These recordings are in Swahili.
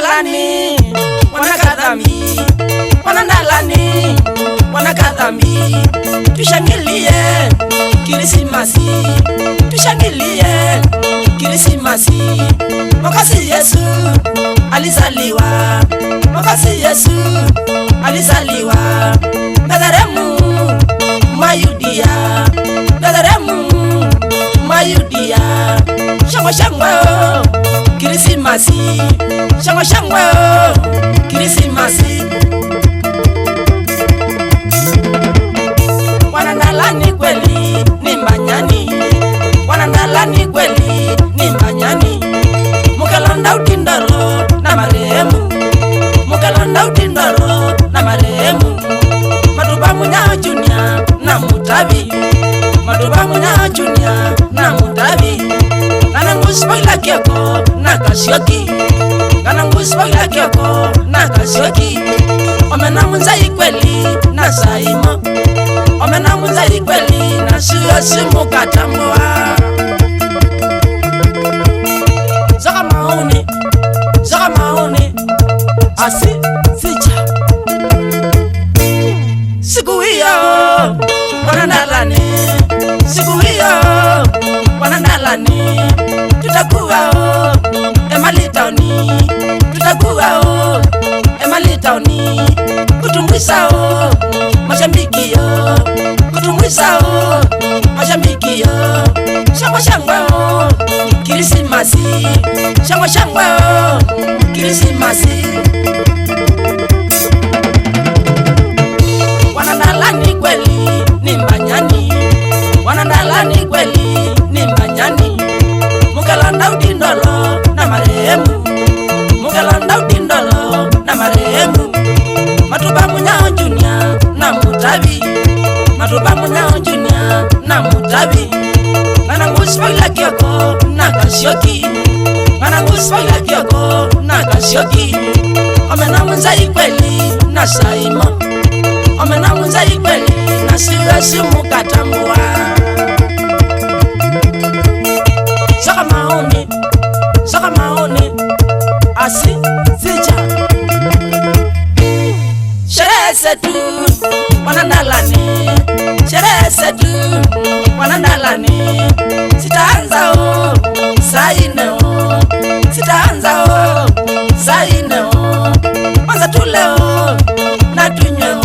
Wanandalani wanakadhambi, wanandalani wanakadhambi. Tushangilie Krismasi, tushangilie Krismasi. Wakati Yesu alizaliwa, wakati Yesu alizaliwa, Bethlehemu Mayudia, Bethlehemu Mayudia. Shangwe shangwe Krismasi, shangwe shangwe Krismasi. Wanandalani kweli ni manyani, wanandalani kweli ni manyani. Mukalonda utindoro na marehemu, mukalonda utindoro na marehemu. Maduba Munya Junior na Mutabi, Maduba Munya Junior na Mutabi. Kananguspoila Kioko na Kasioki, Kananguspoila Kioko na Kasioki. Omena Munzai kweli na Saimo, Omena Munzai kweli na Simu Katambua. Zaka maoni asi sija. Siku hiyo wanandalani, siku hiyo wanandalani. Tutakuwa Emalitaoni, tutakuwa Emalitaoni. Kutumbuisa mashambiki, kutumbuisa mashambiki. Shangwe shangwe Krismasi, shangwe shangwe Krismasi. Wanandalani kweli ni manyani, wanandalani kweli ni manyani. Mukalonda utindolo na marehemu, mukalonda utindolo na marehemu. Matuba Munya Junior na Mutabi, Matuba Munya Junior na Mutabi. Kananguspoila Kioko na Kasioki, Kananguspoila Kioko na Kasioki. Omena Munzai kweli na Saimo, Omena Munzai kweli na Simu Katambua. Saka maoni asi sija. Sherehe zetu wanandalani, sherehe zetu wanandalani. Sitaanza saa 4, sitaanza saa 4. Kwanza tuleo na tunywe,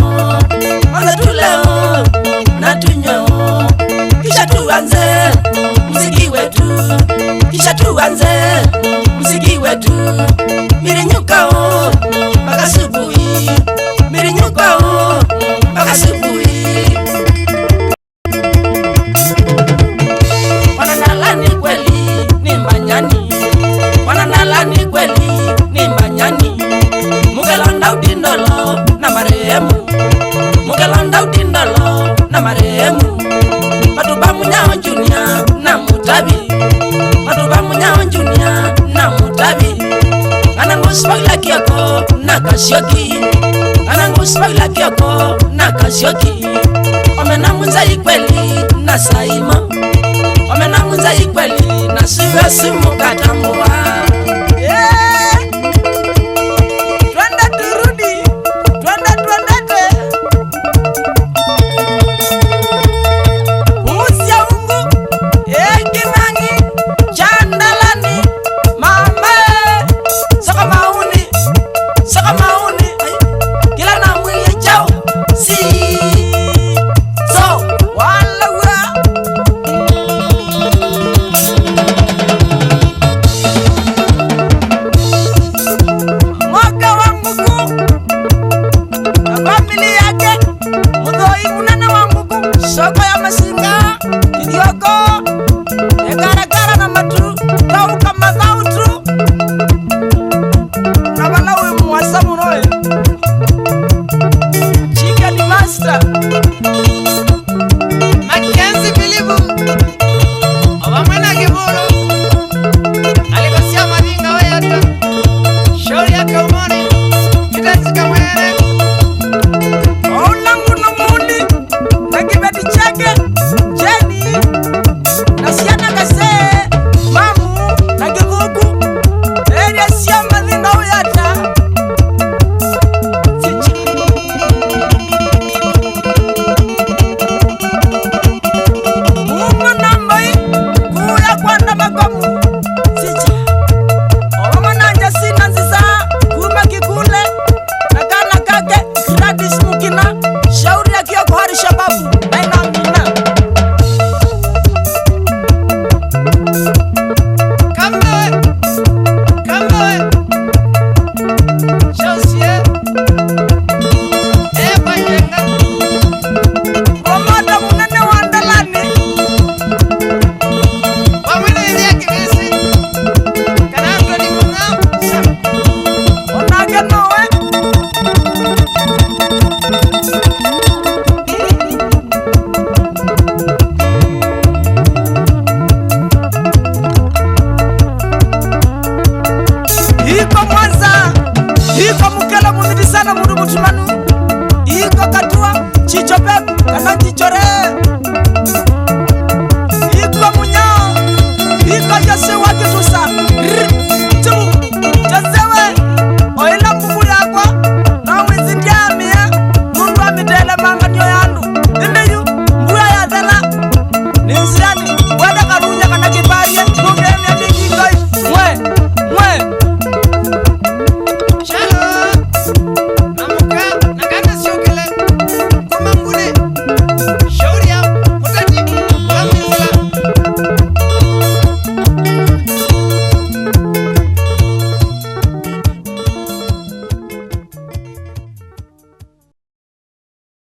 kwanza tuleo na tunywe. Kisha tuanze muziki wetu, kisha tuanze muziki wetu. Mirinyuka mpaka asubuhi, mirinyuka mpaka asubuhi. Wanandalani kweli ni manyani, wanandalani kweli ni manyani. Mukalonda utindolo na marehemu, mukalonda utindolo na marehemu. Matuba Munya Junior na Mutabi, Matuba Munya Junior na Mutabi. Kananguspoila Kioko na Kasioki, Kananguspoila Kioko na Kasioki. Omena Munzai kweli na Saimo, Omena Munzai kweli na Simu Katambua.